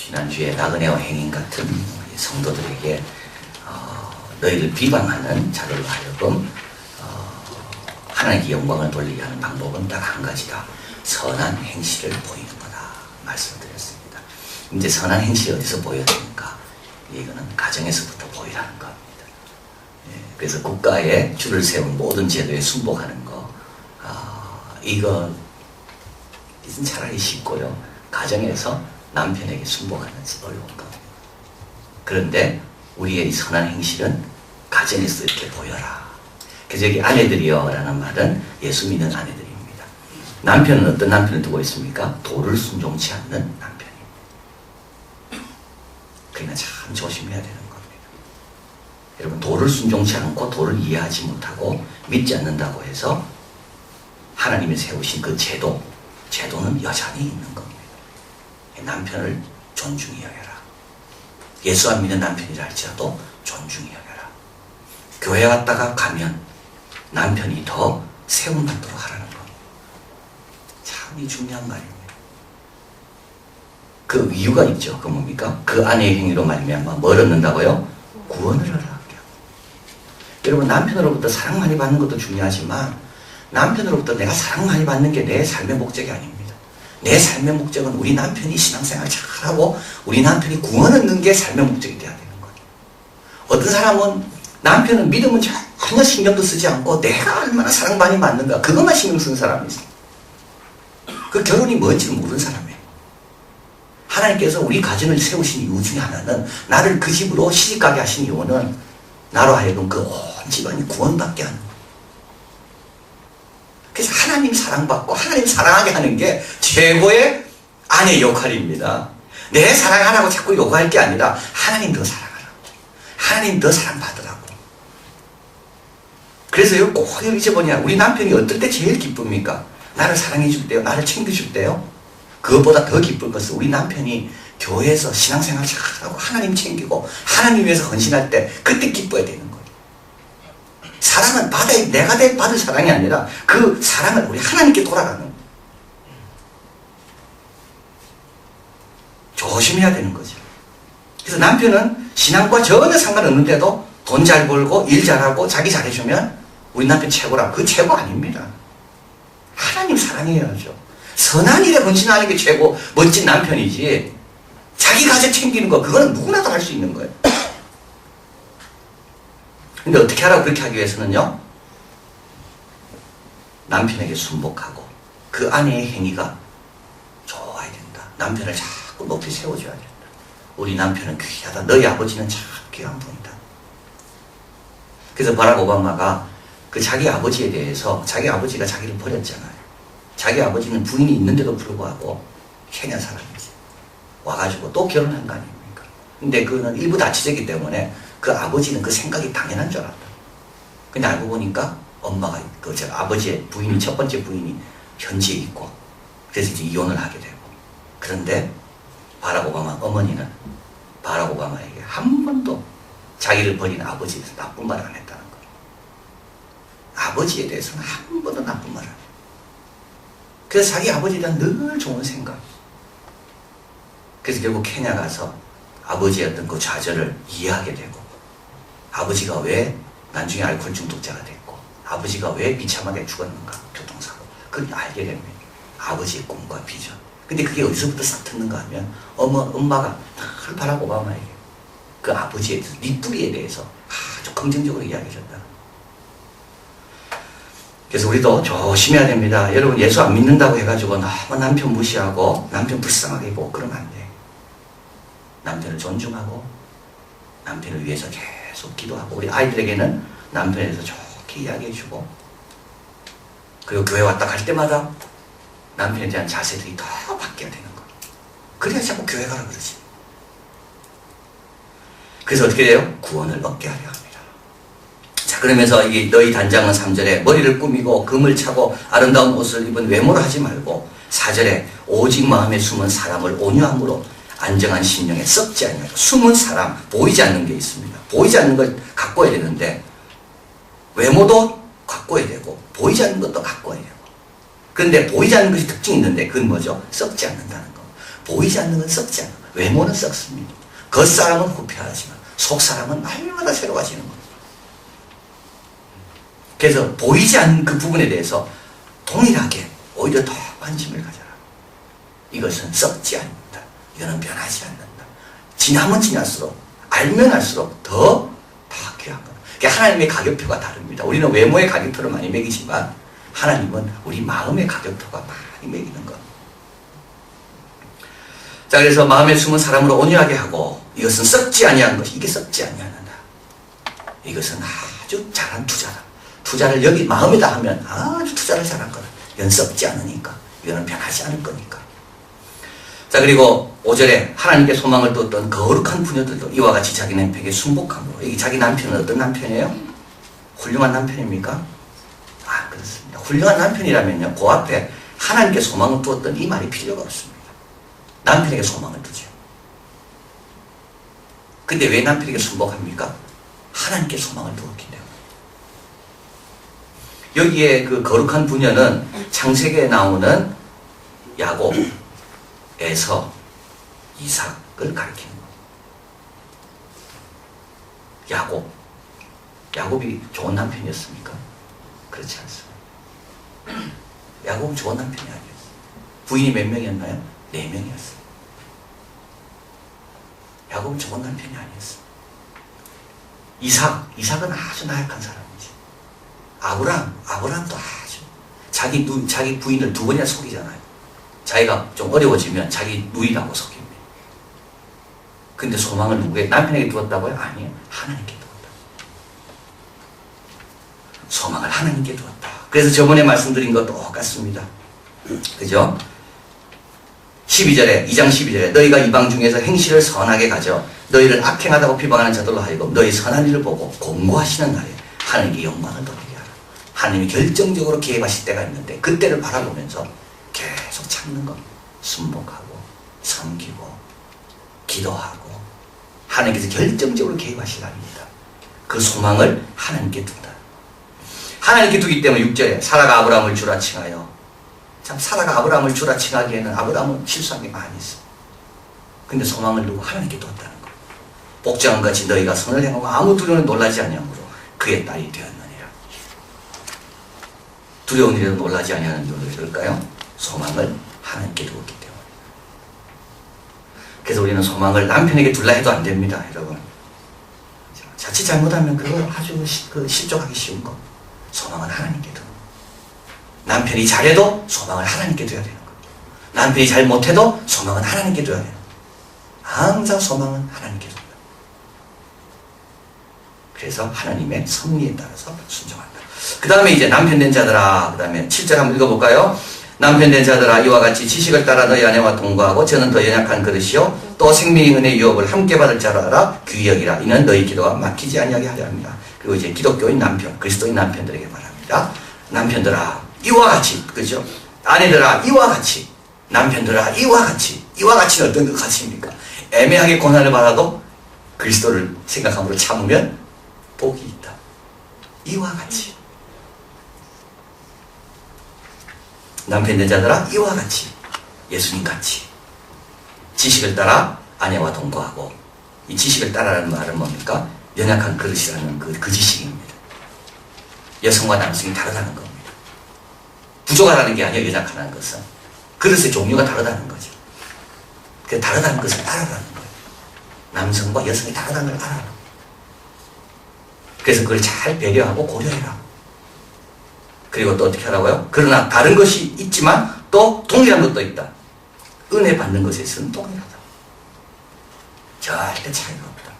지난주에 나그네와 행인 같은 성도들에게 너희를 비방하는 자들로 하여금 하나님께 영광을 돌리게 하는 방법은 딱 한 가지다. 선한 행실을 보이는 거다. 말씀을 드렸습니다. 이제 선한 행실이 어디서 보여야 됩니까? 이거는 가정에서부터 보이라는 겁니다. 그래서 국가에 줄을 세운 모든 제도에 순복하는 거, 이거 이건 차라리 쉽고요. 가정에서 남편에게 순복하는 어려운 겁니다. 그런데 우리의 이 선한 행실은 가정에서 이렇게 보여라. 그래서 여기 아내들이여 라는 말은 예수 믿는 아내들입니다. 남편은 어떤 남편을 두고 있습니까? 도를 순종치 않는 남편입니다. 그러니까 참 조심해야 되는 겁니다. 여러분, 도를 순종치 않고 도를 이해하지 못하고 믿지 않는다고 해서 하나님이 세우신 그 제도는 여전히 있는 겁니다. 남편을 존중히 여겨라. 예수 안 믿는 남편이라 할지라도 존중히 여겨라. 교회 왔다가 가면 남편이 더 세움받도록 하라는 겁니다. 참 이 중요한 말입니다. 그 이유가 있죠. 그 뭡니까? 그 아내의 행위로 말미암아 뭘 얻는다고요? 구원을 얻게. 여러분, 남편으로부터 사랑 많이 받는 것도 중요하지만 남편으로부터 내가 사랑 많이 받는 게 내 삶의 목적이 아닙니다. 내 삶의 목적은 우리 남편이 신앙생활 잘하고 우리 남편이 구원 얻는 게 삶의 목적이 돼야 되는 거예요. 어떤 사람은 남편은 믿음은 전혀 신경도 쓰지 않고 내가 얼마나 사랑 많이 받는가 그것만 신경 쓰는 사람이 있어요. 그 결혼이 뭔지를 모르는 사람이에요. 하나님께서 우리 가정을 세우신 이유 중에 하나는 나를 그 집으로 시집가게 하신 이유는 나로 하여금 그 온 집안이 구원받게 하는 거예요. 그래서 하나님 사랑받고 하나님 사랑하게 하는 게 최고의 아내 역할입니다. 내 사랑하라고 자꾸 요구할 게 아니라 하나님 더 사랑하라고. 하나님 더 사랑받으라고. 그래서 여기 꼭 여기 뭐냐, 우리 남편이 어떨 때 제일 기쁩니까? 나를 사랑해 줄 때요, 나를 챙겨줄 때요. 그것보다 더 기쁠 것은 우리 남편이 교회에서 신앙생활 잘하고 하나님 챙기고 하나님 위해서 헌신할 때 그때 기뻐야 되는 거예요. 사랑은 내가 받을 사랑이 아니라 그 사랑을 우리 하나님께 돌아가는 거예요. 조심해야 되는 거죠. 그래서 남편은 신앙과 전혀 상관없는데도 돈 잘 벌고 일 잘하고 자기 잘해주면 우리 남편 최고라. 그 최고 아닙니다. 하나님 사랑해야죠. 선한 일에 헌신하는 게 최고 멋진 남편이지, 자기 가정 챙기는 거 그거는 누구나도 할 수 있는 거예요. 근데 어떻게 하라고? 그렇게 하기 위해서는요, 남편에게 순복하고 그 아내의 행위가 좋아야 된다. 남편을 자꾸 높이 세워줘야 된다. 우리 남편은 귀하다. 너희 아버지는 참 귀한 분이다. 그래서 바락 오바마가 그 자기 아버지에 대해서, 자기 아버지가 자기를 버렸잖아요. 자기 아버지는 부인이 있는데도 불구하고 케냐 사람이지. 와가지고 또 결혼한 거 아닙니까? 근데 그거는 일부 다치제이기 때문에 그 아버지는 그 생각이 당연한 줄 알았다. 근데 알고 보니까 엄마가, 아버지의 부인이, 첫 번째 부인이 현지에 있고, 그래서 이제 이혼을 하게 되고. 그런데 바락 오바마 어머니는 바락 오바마에게 한 번도 자기를 버린 아버지에 대해서 나쁜 말 안 했다는 거예요. 아버지에 대해서는 한 번도 나쁜 말 안 해요. 그래서 자기 아버지에 대한 늘 좋은 생각. 그래서 결국 케냐 가서 아버지의 어떤 그 좌절을 이해하게 되고, 아버지가 왜 나중에 알코올 중독자가 됐고, 아버지가 왜 비참하게 죽었는가, 교통사고. 그걸 알게 됩니다. 아버지의 꿈과 비전. 근데 그게 어디서부터 싹 트는가 하면 엄마가 늘 바락 오바마에게 그 아버지의 뒷부리에 대해서 아주 긍정적으로 이야기해줬다. 그래서 우리도 조심해야 됩니다. 여러분, 예수 안 믿는다고 해가지고 너무 남편 무시하고 남편 불쌍하게 보고 그러면 안 돼. 남편을 존중하고 남편을 위해서 계속 기도하고, 우리 아이들에게는 남편에 대해서 좋게 이야기해주고, 그리고 교회 왔다 갈 때마다 남편에 대한 자세들이 더 바뀌어야 되는 거예요. 그래야 자꾸 교회 가라 그러지. 그래서 어떻게 돼요? 구원을 얻게 하려 합니다. 자, 그러면서 이게 너희 단장은 3절에 머리를 꾸미고 금을 차고 아름다운 옷을 입은 외모로 하지 말고, 4절에 오직 마음에 숨은 사람을 온유함으로 안정한 심령에 썩지 않냐. 숨은 사람, 보이지 않는 게 있습니다. 보이지 않는 걸 갖고야 되는데, 외모도 갖고야 되고 보이지 않는 것도 갖고야 되고. 그런데 보이지 않는 것이 특징이 있는데 그건 뭐죠? 썩지 않는다는 거. 보이지 않는 건 썩지 않는 거예요. 외모는 썩습니다. 겉사람은 후패하지만 속사람은 날마다 새로워지는 겁니다. 그래서 보이지 않는 그 부분에 대해서 동일하게 오히려 더 관심을 가져라. 이것은 썩지 않는다. 이거는 변하지 않는다. 지나면 지날수록, 알면 알수록 더 귀한 거다. 그러니까 하나님의 가격표가 다릅니다. 우리는 외모의 가격표를 많이 매기지만 하나님은 우리 마음의 가격표가 많이 매기는 것. 자, 그래서 마음에 숨은 사람으로 온유하게 하고 이것은 썩지 아니한 것이, 이게 썩지 아니하는다. 이것은 아주 잘한 투자다. 투자를 여기 마음에다 하면 아주 투자를 잘한 거다. 이건 썩지 않으니까. 이거는 변하지 않을 거니까. 자, 그리고 5절에 하나님께 소망을 뒀던 거룩한 부녀들도 이와 같이 자기 남편에게 순복함으로. 여기 자기 남편은 어떤 남편이에요? 훌륭한 남편입니까? 그렇습니다. 훌륭한 남편이라면요, 그 앞에 하나님께 소망을 두었던 이 말이 필요가 없습니다. 남편에게 소망을 두죠. 근데 왜 남편에게 순복합니까? 하나님께 소망을 두었기 때문에. 여기에 그 거룩한 부녀는 창세기에 나오는 야곱에서 이삭을 가리키는 거예요. 야곱이 좋은 남편이었습니까? 그렇지 않습니다. 야곱은 좋은 남편이 아니었어요. 부인이 몇 명이었나요? 4명이었어요. 야곱은 좋은 남편이 아니었어요. 이삭은 아주 나약한 사람이지. 아브람도 아주 자기 부인을 2번이나 속이잖아요. 자기가 좀 어려워지면 자기 누이라고 속입니다. 근데 소망을 누구에게? 남편에게 두었다고요? 아니요. 하나님께 두었다. 소망을 하나님께 두었다. 그래서 저번에 말씀드린 것 똑같습니다. 그죠? 12장 12절에 너희가 이방 중에서 행실을 선하게 가져 너희를 악행하다고 비방하는 자들로 하여금 너희 선한 일을 보고 공고하시는 날에 하나님께 영광을 돌리게 하라. 하나님이 결정적으로 개입하실 때가 있는데 그때를 바라보면서 계속 찾는 것, 순복하고 섬기고 기도하고 하나님께서 결정적으로 개입하실 날입니다. 그 소망을 하나님께 둔다. 하나님께 두기 때문에 6절에 사라가 아브라함을 주라 칭하여. 참 사라가 아브라함을 주라 칭하기에는 아브라함은 실수한 게 많이 있어. 근데 소망을 두고 하나님께 뒀다는 거. 복장같이 너희가 선을 행하고 아무 두려움에 놀라지 아니하므로 그의 딸이 되었느니라. 두려운 일에도 놀라지 아니하는 이유는 왜 그럴까요? 소망을 하나님께 두었기 때문에. 그래서 우리는 소망을 남편에게 둘라 해도 안 됩니다, 여러분. 자칫 잘못하면 그거 아주 실족하기 쉬운 거. 소망은 하나님께 두는 거. 남편이 잘해도 소망을 하나님께 둬야 되는 거. 남편이 잘 못해도 소망은 하나님께 둬야 되는 거. 항상 소망은 하나님께 둔다. 그래서 하나님의 섭리에 따라서 순종한다. 그 다음에 이제 남편 된 자들아, 그 다음에 7절 한번 읽어볼까요? 남편 된 자들아 이와 같이 지식을 따라 너희 아내와 동거하고 저는 더 연약한 그릇이요 또 생명의 은혜의 유업을 함께 받을 자로 알아 귀히 여기라. 이는 너희 기도가 막히지 아니하게 하려 합니다. 그리고 이제 기독교인 남편, 그리스도인 남편들에게 말합니다. 남편들아 이와 같이, 그죠? 아내들아 이와 같이, 남편들아 이와 같이. 이와 같이는 어떤 것 같습니까? 애매하게 고난을 받아도 그리스도를 생각함으로 참으면 복이 있다. 이와 같이. 남편 된 자들아 이와 같이, 예수님 같이 지식을 따라 아내와 동거하고. 이 지식을 따라라는 말은 뭡니까? 연약한 그릇이라는 그 지식입니다. 여성과 남성이 다르다는 겁니다. 부족하다는 게 아니에요. 연약하다는 것은 그릇의 종류가 다르다는 거죠. 그 다르다는 것을 알아라는 거예요. 남성과 여성이 다르다는 걸 알아라. 그래서 그걸 잘 배려하고 고려해라. 그리고 또 어떻게 하라고요? 그러나 다른 것이 있지만 또 동일한 것도 있다. 은혜 받는 것에 있어서는 동일하다. 절대 차이가 없다.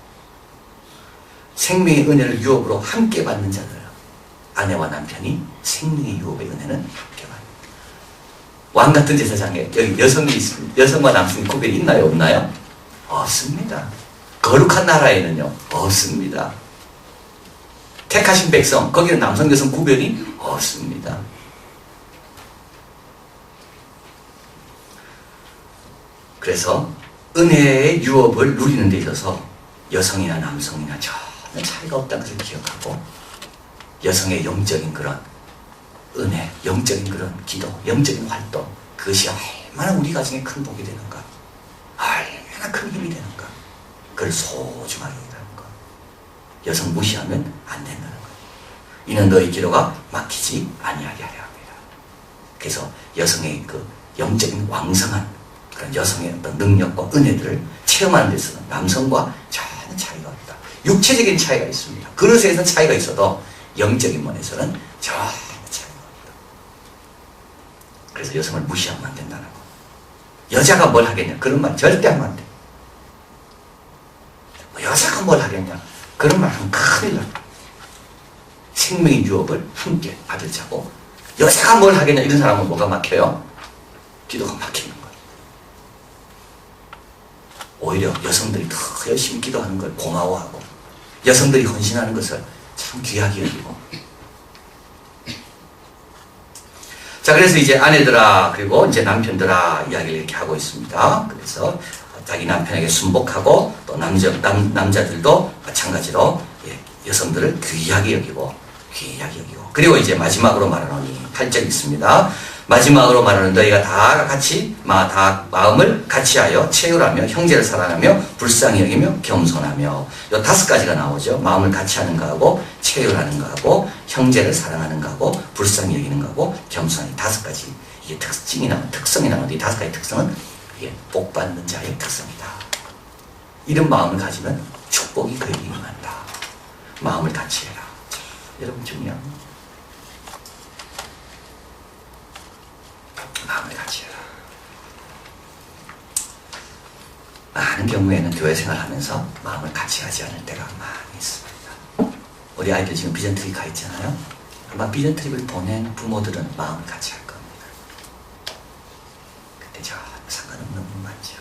생명의 은혜를 유업으로 함께 받는 자들, 아내와 남편이 생명의 유업의 은혜는 함께 받는다. 왕 같은 제사장에 여기 여성이 있습니다. 여성과 남성이 구별이 있나요? 없나요? 없습니다. 거룩한 나라에는요 없습니다. 택하신 백성, 거기는 남성 여성 구별이 없습니다. 그래서 은혜의 유업을 누리는 데 있어서 여성이나 남성이나 전혀 차이가 없다는 것을 기억하고 여성의 영적인 그런 은혜, 영적인 그런 기도, 영적인 활동, 그것이 얼마나 우리 가정에 큰 복이 되는가. 힘이 되는가? 그걸 소중하게 여기라는 거. 여성 무시하면 안 된다는 거. 이는 너희 기도가 막히지 아니하게 하려 합니다. 그래서 여성의 그 영적인 왕성한 그런 여성의 어떤 능력과 은혜들을 체험하는 데서는 남성과 전혀 차이가 없다. 육체적인 차이가 있습니다. 그릇에서 차이가 있어도 영적인 면에서는 전혀 차이가 없다. 그래서 여성을 무시하면 안 된다는 거. 여자가 뭘 하겠냐? 그런 말 절대 하면 안 돼. 여자가 뭘 하겠냐? 그런 말 하면 큰일 나. 생명의 유업을 함께 받을 자고, 여자가 뭘 하겠냐? 이런 사람은 뭐가 막혀요? 기도가 막히는 거예요. 오히려 여성들이 더 열심히 기도하는 걸 고마워하고, 여성들이 헌신하는 것을 참 귀하게 여기고. 자, 그래서 이제 아내들아, 그리고 이제 남편들아 이야기를 이렇게 하고 있습니다. 그래서 자기 남편에게 순복하고, 또 남자들도 마찬가지로 여성들을 귀하게 여기고, 그리고 이제 마지막으로 말하노니 8절 있습니다. 마지막으로 말하는 너희가 다 같이 다 마음을 같이하여 채율하며 형제를 사랑하며 불쌍히 여기며 겸손하며, 요 5가지가 나오죠. 마음을 같이하는 거하고 채율하는 거하고 형제를 사랑하는 거하고 불쌍히 여기는 거하고 겸손하는 5가지. 이게 특성이 나오는데, 이 5가지 특성은 이게 복받는 자의 특성이다. 이런 마음을 가지면 축복이 그에게 임한다. 마음을 같이해라. 자, 여러분 중요한 마음을 같이해라. 많은 경우에는 교회 생활하면서 마음을 같이 하지 않을 때가 많이 있습니다. 우리 아이들 지금 비전 트립 가 있잖아요. 아마 비전 트립을 보낸 부모들은 마음을 같이 할 겁니다. 근데 저 상관없는 분 많죠.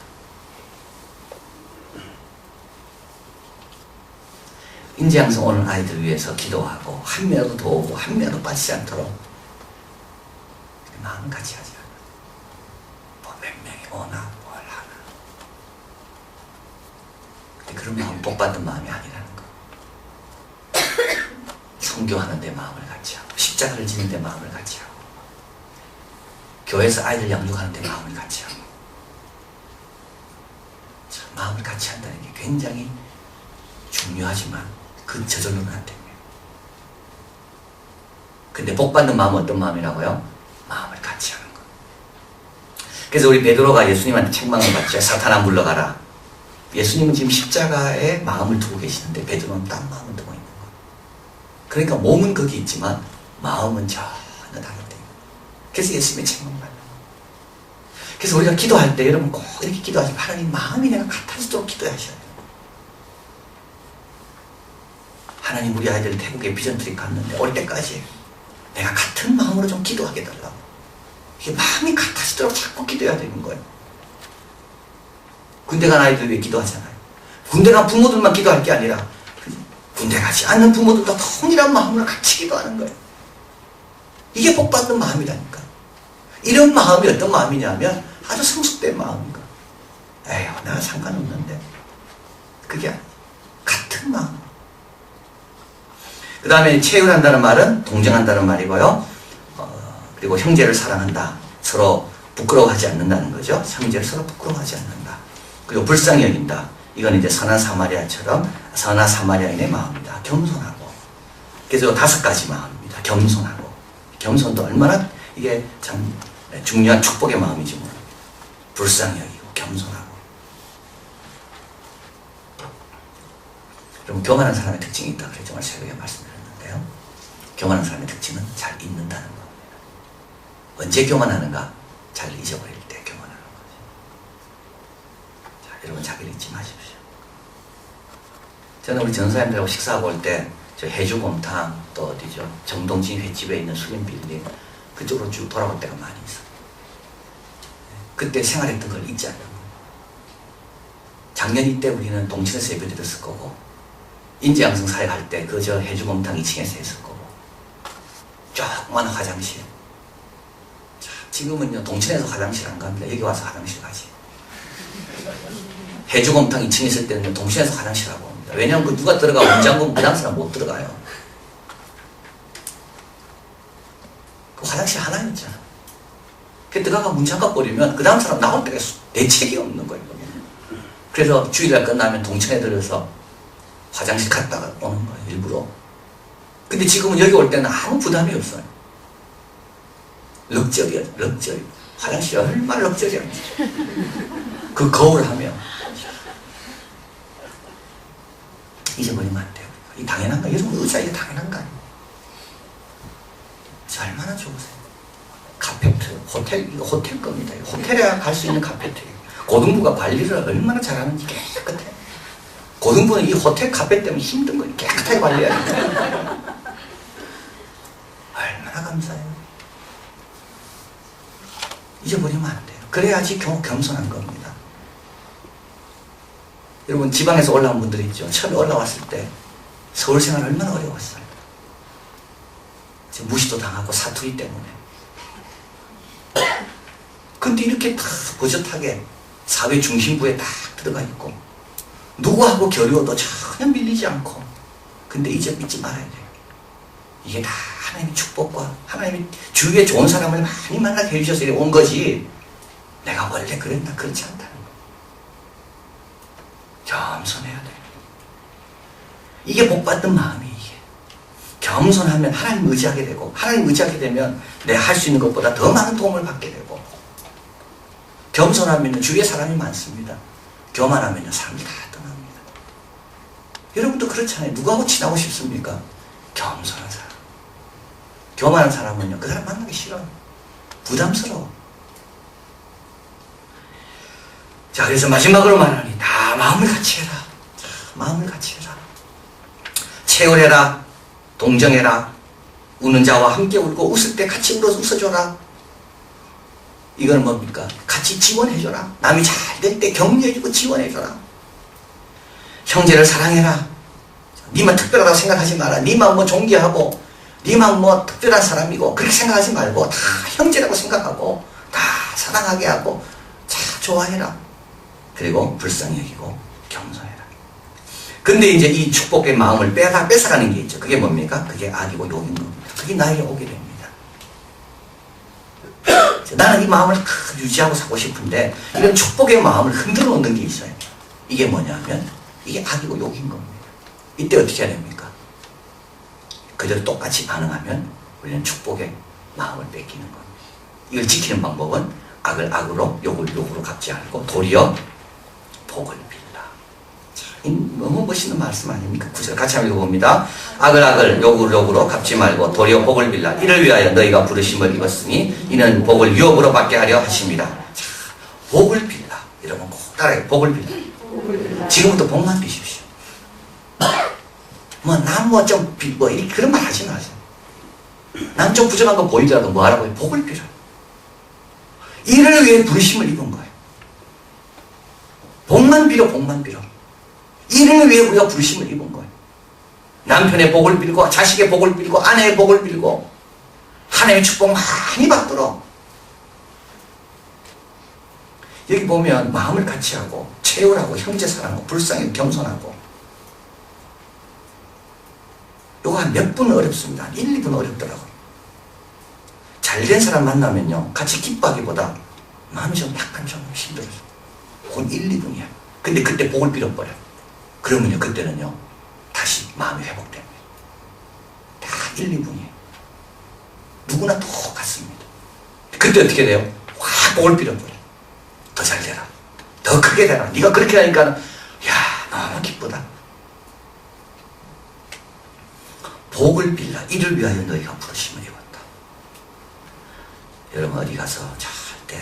인제 항상 오는 아이들 위해서 기도하고 한 명도 도우고 한 명도 빠지지 않도록 마음을 같이 하지 않아요. 뭐 몇 명이 오나 뭘 하나. 근데 그런 마음 복받는 마음이 아니라는 거. 선교하는 데 마음을 같이 하고, 십자가를 지는 데 마음을 같이 하고, 교회에서 아이들 양육하는 데 마음을 같이 하고. 자, 마음을 같이 한다는 게 굉장히 중요하지만 그 저절로는 안 됩니다. 근데 복받는 마음은 어떤 마음이라고요? 마음을 같이 하는 거. 그래서 우리 베드로가 예수님한테 책망을 받죠. 사탄아 물러가라. 예수님은 지금 십자가에 마음을 두고 계시는데 베드로는 딴 마음을 두고 있는 거. 그러니까 몸은 거기 있지만 마음은 전혀 다른데. 그래서 예수님의 책망을 받는 거. 그래서 우리가 기도할 때 여러분 꼭 이렇게 기도하지. 하나님 마음이 내가 같아지도록 기도하셔야 돼요. 하나님 우리 아이들 태국에 비전 트립 갔는데 올 때까지 내가 같은 마음으로 좀 기도하게 해달라고. 이게 마음이 같아지도록 자꾸 기도해야 되는 거예요. 군대 간 아이들 왜 기도하잖아요. 군대 간 부모들만 기도할 게 아니라 군대 가지 않는 부모들도 통일한 마음으로 같이 기도하는 거예요. 이게 복받는 마음이라니까. 이런 마음이 어떤 마음이냐면 아주 성숙된 마음인 거예요. 에휴, 내가 상관없는데. 그게 아니에요. 같은 마음. 그 다음에 채율한다는 말은 동정한다는 말이고요. 그리고 형제를 사랑한다. 서로 부끄러워하지 않는다는 거죠. 형제를 서로 부끄러워하지 않는다. 그리고 불쌍히 여긴다. 이건 이제 선한 사마리아인의 마음이다. 겸손하고. 그래서 5가지 마음입니다. 겸손하고. 겸손도 얼마나 이게 참 중요한 축복의 마음이지 뭐. 불쌍히 여기고 겸손하고. 그럼 교만한 사람의 특징이 있다. 그래서 정말 새벽에 말씀드렸는데요. 교만한 사람의 특징은 잘 잊는다는 겁니다. 언제 교만하는가? 잘 잊어버릴 때 교만하는 거죠. 자, 여러분 자기를 잊지 마십시오. 저는 우리 전사님들하고 식사하고 올 때 저 해주곰탕 또 어디죠? 정동진 횟집에 있는 수림 빌딩 그쪽으로 쭉 돌아올 때가 많이 있어요. 그때 생활했던 걸 잊지 않는 거예요. 작년 이때 우리는 동천에서 예배 드렸을 거고 인제양성 사역할 때 그 저 해주곰탕 2층에서 했을 거고 조그만 화장실. 자, 지금은요 동천에서 화장실 안 갑니다. 여기 와서 화장실 가지. 해주곰탕 2층에 있을 때는 동천에서 화장실 하고 옵니다. 왜냐하면 그 누가 들어가 문 잠그면 그 다음 사람 못 들어가요. 그 화장실 하나였잖아. 그 들어가 문 잠가 버리면 그 다음 사람 나올 때가 대책이 없는 거예요. 그래서 주일날 끝나면 동천에 들어서 화장실 갔다가 오는 거예요, 일부러. 근데 지금은 여기 올 때는 아무 부담이 없어요. 럭저리야, 럭저리. 화장실이 얼마나 럭저리한지. 그 거울 하면 잊어버리면 안 돼요. 이 당연한 거, 여러분 의자 이게 당연한 거 아니에요. 얼마나 좋으세요. 카페트, 호텔, 이거 호텔 겁니다. 호텔에 갈 수 있는 카페트예요. 고등부가 관리를 얼마나 잘하는지 깨끗해. 고등부는 이 호텔 카페 때문에 힘든 거 깨끗하게 관리해야 돼. 얼마나 감사해요. 잊어버리면 안 돼요. 그래야지 겸손한 겁니다. 여러분 지방에서 올라온 분들 있죠. 처음에 올라왔을 때 서울 생활 얼마나 어려웠어요. 무시도 당하고 사투리 때문에. 근데 이렇게 다 버젓하게 사회 중심부에 딱 들어가 있고 누구하고 겨루어도 전혀 밀리지 않고. 근데 이제 믿지 말아야 돼요. 이게 다 하나님의 축복과 하나님이 주위에 좋은 사람을 많이 만나게 해주셔서 온 거지 내가 원래 그랬나 그렇지 않다는 거. 겸손해야 돼요. 이게 복받은 마음이 이게. 겸손하면 하나님 의지하게 되고 하나님 의지하게 되면 내가 할 수 있는 것보다 더 많은 도움을 받게 되고 겸손하면 주위에 사람이 많습니다. 교만하면 사람이 다 떠납니다. 여러분도 그렇잖아요. 누구하고 친하고 싶습니까? 겸손한 사람. 교만한 사람은요, 그 사람 만나기 싫어요. 부담스러워. 자, 그래서 마지막으로 말하니 다 마음을 같이 해라. 자, 마음을 같이 해라. 체월해라. 동정해라. 우는 자와 함께 울고 웃을 때 같이 울어서 웃어줘라. 이건 뭡니까? 같이 지원해줘라. 남이 잘 될 때 격려해주고 지원해줘라. 형제를 사랑해라. 니만 특별하다고 생각하지 마라. 니만 뭐 존귀하고 니만 뭐 특별한 사람이고 그렇게 생각하지 말고 다 형제라고 생각하고 다 사랑하게 하고 다 좋아해라. 그리고 불쌍히 여기고 겸손해라. 근데 이제 이 축복의 마음을 뺏어가는 게 있죠. 그게 뭡니까? 그게 악이고 욕인 겁니다. 그게 나에게 오게 됩니다. 나는 이 마음을 유지하고 살고 싶은데 이런 축복의 마음을 흔들어 놓는 게 있어요. 이게 뭐냐면 이게 악이고 욕인 겁니다. 이때 어떻게 해야 됩니까? 그대로 똑같이 반응하면 우리는 축복의 마음을 뺏기는 겁니다. 이걸 지키는 방법은 악을 악으로 욕을 욕으로 갚지 않고 도리어 복을 빌라. 참, 너무 멋있는 말씀 아닙니까? 구절 같이 한번 읽어봅니다. 악을 악을 욕을 욕으로 갚지 말고 도리어 복을 빌라. 이를 위하여 너희가 부르심을 입었으니 이는 복을 유업으로 받게 하려 하십니다. 자, 복을 빌라. 여러분 꼭 따라해. 복을 빌라. 지금부터 복만 비십시오. 뭐 난 뭐 좀 뭐 이렇게 그런 말 하지 마세요. 난 좀 부정한 거 보이더라도 뭐 하라고 해. 복을 빌어. 이를 위해 부르심을 입은 거예요. 복만 빌어, 복만 빌어. 이를 위해 우리가 부르심을 입은 거예요. 남편의 복을 빌고, 자식의 복을 빌고, 아내의 복을 빌고, 하나님의 축복 많이 받도록. 여기 보면 마음을 같이 하고, 채우라고, 형제 사랑하고, 불쌍히 겸손하고. 요거 한 몇 분 어렵습니다. 한 1, 2분 어렵더라고요. 잘된 사람 만나면요, 같이 기뻐하기보다 마음이 좀 약간 좀 힘들어요. 그건 1, 2분이야. 근데 그때 복을 빌어버려. 그러면요, 그때는요, 다시 마음이 회복됩니다. 다 1, 2분이에요. 누구나 똑같습니다. 그때 어떻게 돼요? 확 복을 빌어버려. 더 잘 되라. 더 크게 되라. 네가 그렇게 하니까, 야, 너무 기쁘다. 복을 빌라. 이를 위하여 너희가 부르심을 입었다. 여러분 어디 가서 절대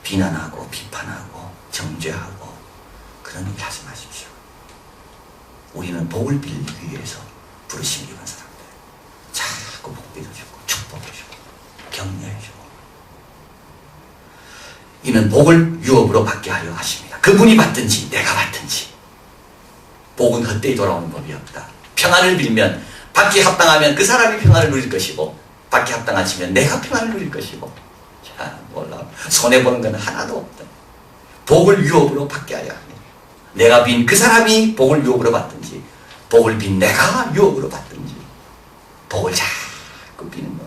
비난하고 비판하고 정죄하고 그런 일 하지 마십시오. 우리는 복을 빌기 위해서 부르심을 입은 사람들. 자꾸 복 빌어주고 축복해주고 격려해주고. 이는 복을 유업으로 받게 하려 하십니다. 그분이 받든지 내가 받든지. 복은 헛되이 돌아오는 법이 없다. 평안을 빌면 받기 합당하면 그 사람이 평안을 누릴 것이고 받기 합당하시면 내가 평안을 누릴 것이고. 자, 몰라. 손해보는 건 하나도 없다. 복을 유업으로 받게 하려 하니 내가 빈 그 사람이 복을 유업으로 받든지 복을 빈 내가 유업으로 받든지 복을 자꾸 비는 거.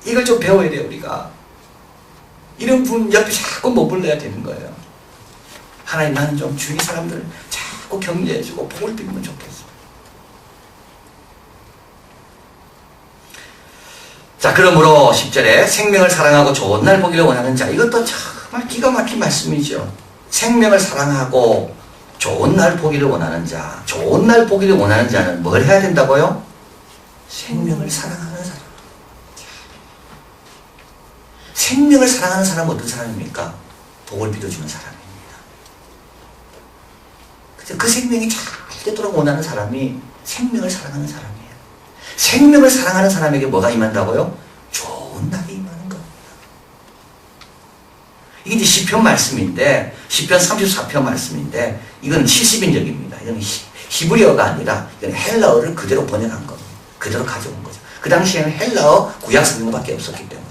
이걸 좀 배워야 돼요. 우리가. 이런 분 옆에 자꾸 못 불러야 되는 거예요. 하나님 나는 좀 주위 사람들을 자꾸 격려해주고 복을 빌면 좋겠어. 자, 그러므로 10절에 생명을 사랑하고 좋은 날 보기를 원하는 자, 이것도 정말 기가 막힌 말씀이죠. 생명을 사랑하고 좋은 날 보기를 원하는 자, 좋은 날 보기를 원하는 자는 뭘 해야 된다고요? 생명을 사랑하는 사람. 생명을 사랑하는 사람은 어떤 사람입니까? 복을 빌어주는 사람입니다. 그 생명이 잘 되도록 원하는 사람이 생명을 사랑하는 사람이에요. 생명을 사랑하는 사람에게 뭐가 임한다고요? 좋은 날이 임하는 겁니다. 이게 이제 시편 말씀인데, 시편 34편 말씀인데, 이건 70인역입니다. 이건 히브리어가 아니라 이건 헬라어를 그대로 번역한 겁니다. 그대로 가져온 거죠. 그 당시에는 헬라어 구약 성경밖에 없었기 때문에.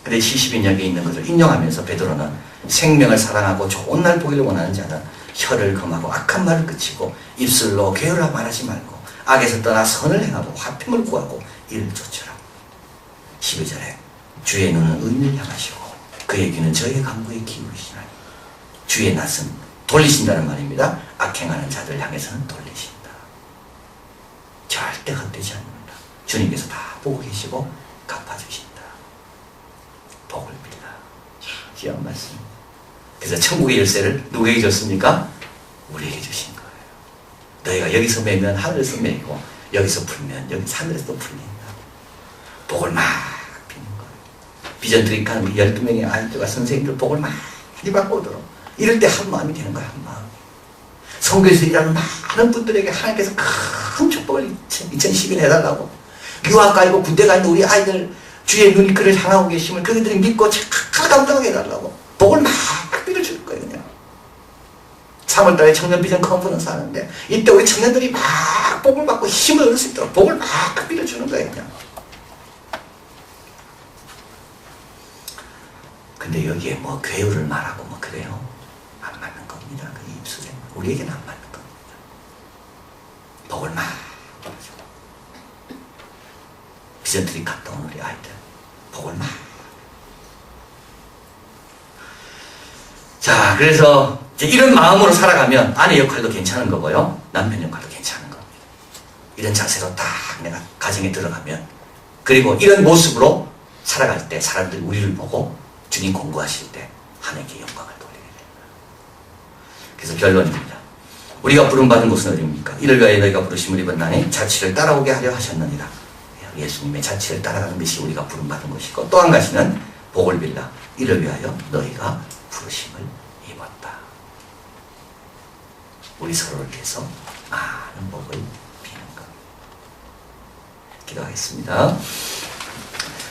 근데 70인역에 있는 것을 인용하면서 베드로는 생명을 사랑하고 좋은 날 보기를 원하는 자는 혀를 금하고 악한 말을 그치고 입술로 괴로라 말하지 말고 악에서 떠나 선을 행하고 화평을 구하고 이를 좇으라. 12절에 주의 눈은 의인을 향하시고 그의 귀는 저의 간구에 기울이시나니 주의 낯은 돌리신다는 말입니다. 악행하는 자들 향해서는 돌리신다. 절대 헛되지 않는다. 주님께서 다 보고 계시고 갚아주신다. 복을 빌라. 귀한 말씀. 그래서 천국의 열쇠를 누구에게 줬습니까? 우리에게 주신 거예요. 너희가 여기서 매면 하늘에서 매고 여기서 풀면 여기 하늘에서 또 풀린다. 복을 막 비는 거예요. 비전 트릭하는 12명의 아이들과 선생님들 복을 많이 받고 오도록 이럴 때 한 마음이 되는 거야. 한 마음. 선교에서 일하는 많은 분들에게 하나님께서 큰 축복을 2012년 해달라고. 유학 가 있고 군대 가 있는 우리 아이들 주의 눈이 그를 향하고 계심을 그들이 믿고 잘 감당하게 해달라고 복을 막 빌어줄 거예요. 그냥 3월달에 청년비전 컨퍼런스 하는데 이때 우리 청년들이 막 복을 받고 힘을 얻을 수 있도록 복을 막 빌어주는 거예요. 그냥. 근데 여기에 뭐 괴우를 말하고 뭐 그래요. 안 맞는 겁니다. 그 입술에 우리에게는 안 맞는 겁니다. 복을 막 빌어주고 비전트리 갔다 온 우리 아이들 복을 막. 자, 그래서 이제 이런 마음으로 살아가면 아내 역할도 괜찮은 거고요. 남편 역할도 괜찮은 겁니다. 이런 자세로 딱 내가 가정에 들어가면 그리고 이런 모습으로 살아갈 때 사람들이 우리를 보고 주님 공부하실 때 하나님께 영광을 돌리게 됩니다. 그래서 결론입니다. 우리가 부름받은 곳은 어디입니까? 이를 위하여 너희가 부르심을 입었나니 자취를 따라오게 하려 하셨느니라. 예수님의 자취를 따라가는 것이 우리가 부름받은 것이고 또 한 가지는 복을 빌라. 이를 위하여 너희가 부르심을 입었다. 우리 서로를 위해서 많은 복을 비는 것. 기도하겠습니다.